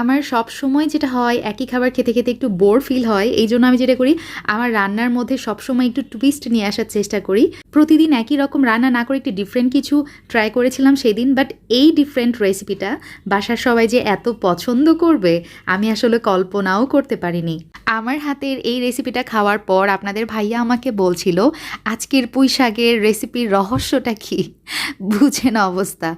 আমার সব সময় যেটা হয় একই খাবার খেতে খেতে একটু বোর ফিল হয়, এই জন্য আমি যেটা করি আমার রান্নার মধ্যে সবসময় একটু টুইস্ট নিয়ে আসার চেষ্টা করি। প্রতিদিন একই রকম রান্না না করে একটু ডিফারেন্ট কিছু ট্রাই করেছিলাম সেদিন, বাট এই ডিফারেন্ট রেসিপিটা বাসার সবাই যে এত পছন্দ করবে আমি আসলে কল্পনাও করতে পারিনি। আমার হাতের এই রেসিপিটা খাওয়ার পর আপনাদের ভাইয়া আমাকে বলছিল আজকের পুঁই শাকের রেসিপির রহস্যটা কি, বুঝেন অবস্থা।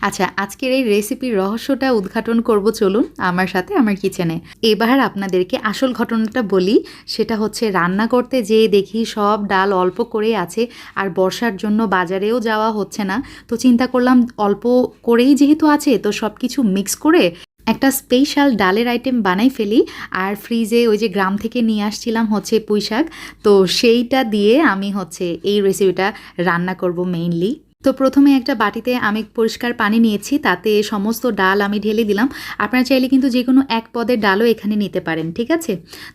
আচ্ছা, আজকের এই রেসিপির রহস্যটা উদ্ঘাটন করব, চলুন আমার সাথে আমার কিচেনে। এবার আপনাদেরকে আসল ঘটনাটা বলি। সেটা হচ্ছে রান্না করতে যেয়ে দেখি সব ডাল অল্প করেই আছে, আর বর্ষার জন্য বাজারেও যাওয়া হচ্ছে না। তো চিন্তা করলাম অল্প করেই যেহেতু আছে তো সব কিছু মিক্স করে একটা স্পেশাল ডালের আইটেম বানাই ফেলি। আর ফ্রিজে ওই যে গ্রাম থেকে নিয়ে আসছিলাম হচ্ছে পুঁই শাক, তো সেইটা দিয়ে আমি হচ্ছে এই রেসিপিটা রান্না করব মেইনলি। তো প্রথমে একটা বাটিতে আমি পরিষ্কার পানি নিয়েছি, তাতে সমস্ত ডাল আমি ঢেলে দিলাম। আপনারা চাইলে কিন্তু যে কোনো এক পদের ডালও এখানে নিতে পারেন, ঠিক আছে।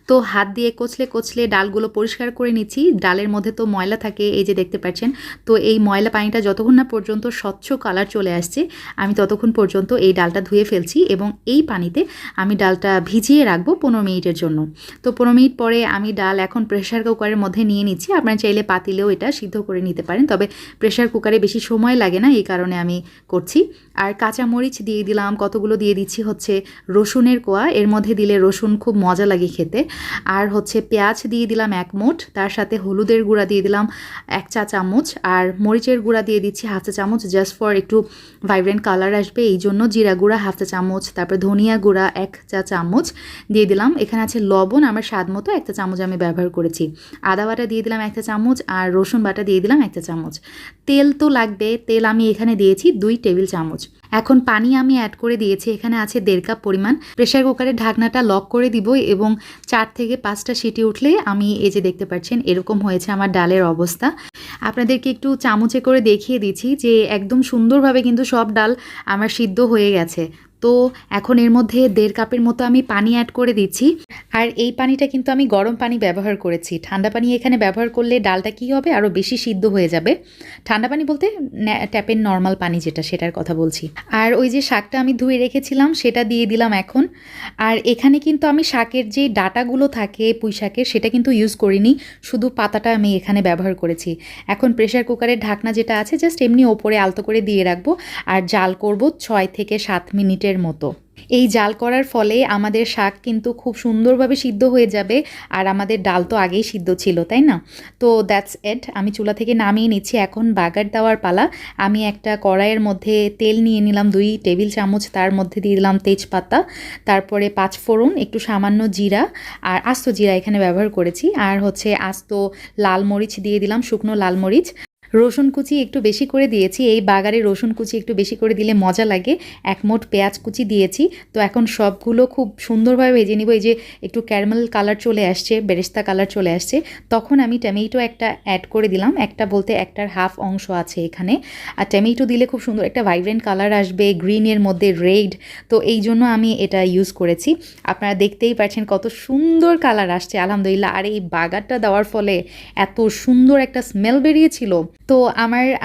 তো হাত দিয়ে কচলে কচলে ডালগুলো পরিষ্কার করে নিচ্ছি। ডালের মধ্যে তো ময়লা থাকে, এই যে দেখতে পাচ্ছেন। তো এই ময়লা পানিটা যতক্ষণ না পর্যন্ত স্বচ্ছ কালার চলে আসছে আমি ততক্ষণ পর্যন্ত এই ডালটা ধুয়ে ফেলছি, এবং এই পানিতে আমি ডালটা ভিজিয়ে রাখবো 15 মিনিটের জন্য। তো 15 মিনিট পরে আমি ডাল এখন প্রেশার কুকারের মধ্যে নিয়ে নিচ্ছি। আপনারা চাইলে পাতিলেও এটা সিদ্ধ করে নিতে পারেন, তবে প্রেশার কুকারে বেশি সময় লাগে না, এই কারণে আমি করছি। আর কাঁচা মরিচ দিয়ে দিলাম, কতগুলো দিয়ে দিচ্ছি হচ্ছে রসুনের কোয়া, এর মধ্যে দিলে রসুন খুব মজা লাগে খেতে। আর হচ্ছে পেঁয়াজ দিয়ে দিলাম 1 মুঠ, তার সাথে হলুদের গুঁড়া দিয়ে দিলাম 1 চা চামচ, আর মরিচের গুঁড়া দিয়ে দিচ্ছি 1/2 চা চামচ, জাস্ট ফর একটু ভাইব্রেন্ট কালার আসবে এই জন্য। জিরা গুঁড়া 1/2 চা চামচ, তারপর ধনিয়া গুঁড়া 1 চা চামচ দিয়ে দিলাম। এখানে আছে লবণ আমার স্বাদ মতো 1 চা চামচ আমি ব্যবহার করেছি। আদা বাটা দিয়ে দিলাম 1 চা চামচ, আর রসুন বাটা দিয়ে দিলাম 1 চা চামচ। তেল তো লাগবে, তেল আমি এখানে দিয়েছি 2 টেবিল চামচ। এখন পানি আমি অ্যাড করে দিয়েছি, এখানে আছে 1.5 কাপ পরিমাণ। প্রেশার কুকারের ঢাকনাটা লক করে দিব, এবং 4 থেকে 5টা সিটি উঠলে আমি এই যে দেখতে পাচ্ছেন এরকম হয়েছে আমার ডালের অবস্থা। আপনাদেরকে একটু চামচে করে দেখিয়ে দিচ্ছি যে একদম সুন্দরভাবে কিন্তু সব ডাল আমার সিদ্ধ হয়ে গেছে। তো এখন এর মধ্যে 1.5 কাপের মতো আমি পানি অ্যাড করে দিচ্ছি। আর এই পানিটা কিন্তু আমি গরম পানি ব্যবহার করেছি, ঠান্ডা পানি এখানে ব্যবহার করলে ডালটা কি হবে আরও বেশি সিদ্ধ হয়ে যাবে। ঠান্ডা পানি বলতে ট্যাপের নর্মাল পানি যেটা, সেটার কথা বলছি। আর ওই যে শাকটা আমি ধুয়ে রেখেছিলাম সেটা দিয়ে দিলাম এখন। আর এখানে কিন্তু আমি শাকের যে ডাটাগুলো থাকে পুঁই শাকের সেটা কিন্তু ইউজ করিনি, শুধু পাতাটা আমি এখানে ব্যবহার করেছি। এখন প্রেশার কুকারের ঢাকনা যেটা আছে জাস্ট এমনি ওপরে আলতো করে দিয়ে রাখবো, আর জাল করব 6 থেকে 7 মিনিটের মতো। এই জাল করার ফলে আমাদের শাক কিন্তু খুব সুন্দরভাবে সিদ্ধ হয়ে যাবে, আর আমাদের ডাল তো আগেই সিদ্ধ ছিল, তাই না। তো দ্যাটস ইট, আমি চুলা থেকে নামিয়ে নিচ্ছি। এখন বাগার দেওয়ার পালা। আমি একটা কড়াইয়ের মধ্যে তেল নিয়ে নিলাম 2 টেবিল চামচ, তার মধ্যে দিয়ে দিলাম তেজপাতা, তারপরে 5 ফোড়ন, একটু সামান্য জিরা, আর আস্ত জিরা এখানে ব্যবহার করেছি, আর হচ্ছে আস্ত লাল মরিচ দিয়ে দিলাম, শুকনো লাল মরিচ। রসুন কুচি একটু বেশি করে দিয়েছি, এই বাগারে রসুন কুচি একটু বেশি করে দিলে মজা লাগে। 1 মুঠ পেঁয়াজ কুচি দিয়েছি। তো এখন সবগুলো খুব সুন্দরভাবে ভেজে নিব। এই যে একটু ক্যারামেল কালার চলে আসছে, বেরেস্তা কালার চলে আসছে, তখন আমি টমেটো একটা অ্যাড করে দিলাম। একটা বলতে একটার হাফ অংশ আছে এখানে। আর টমেটো দিলে খুব সুন্দর একটা ভাইব্রেন্ট কালার আসবে, গ্রিনের মধ্যে রেড, তো এই জন্য আমি এটা ইউজ করেছি। আপনারা দেখতেই পাচ্ছেন কত সুন্দর কালার আসছে আলহামদুলিল্লাহ। আর এই বাগারটা দেওয়ার ফলে এত সুন্দর একটা স্মেল বেরিয়েছিল। তো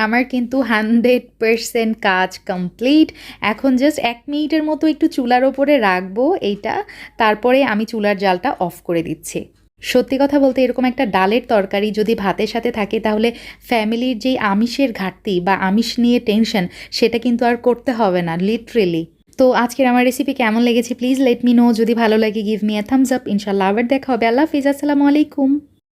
আমার কিন্তু 100% কাজ কমপ্লিট। এখন জাস্ট 1 মিনিটের মতো একটু চুলার ওপরে রাখবো এইটা, তারপরে আমি চুলার জালটা অফ করে দিচ্ছি। সত্যি কথা বলতে এরকম একটা ডালের তরকারি যদি ভাতের সাথে থাকে তাহলে ফ্যামিলির যেই আমিষের ঘাটতি বা আমিষ নিয়ে টেনশন সেটা কিন্তু আর করতে হবে না, লিটারেলি। তো আজকের আমার রেসিপি কেমন লেগেছে প্লিজ লেট মি নো। যদি ভালো লাগে give me a Thums up. ইনশাল্লাহ আবার দেখা হবে। আল্লাহ হাফিজ, আসসালামু আলাইকুম।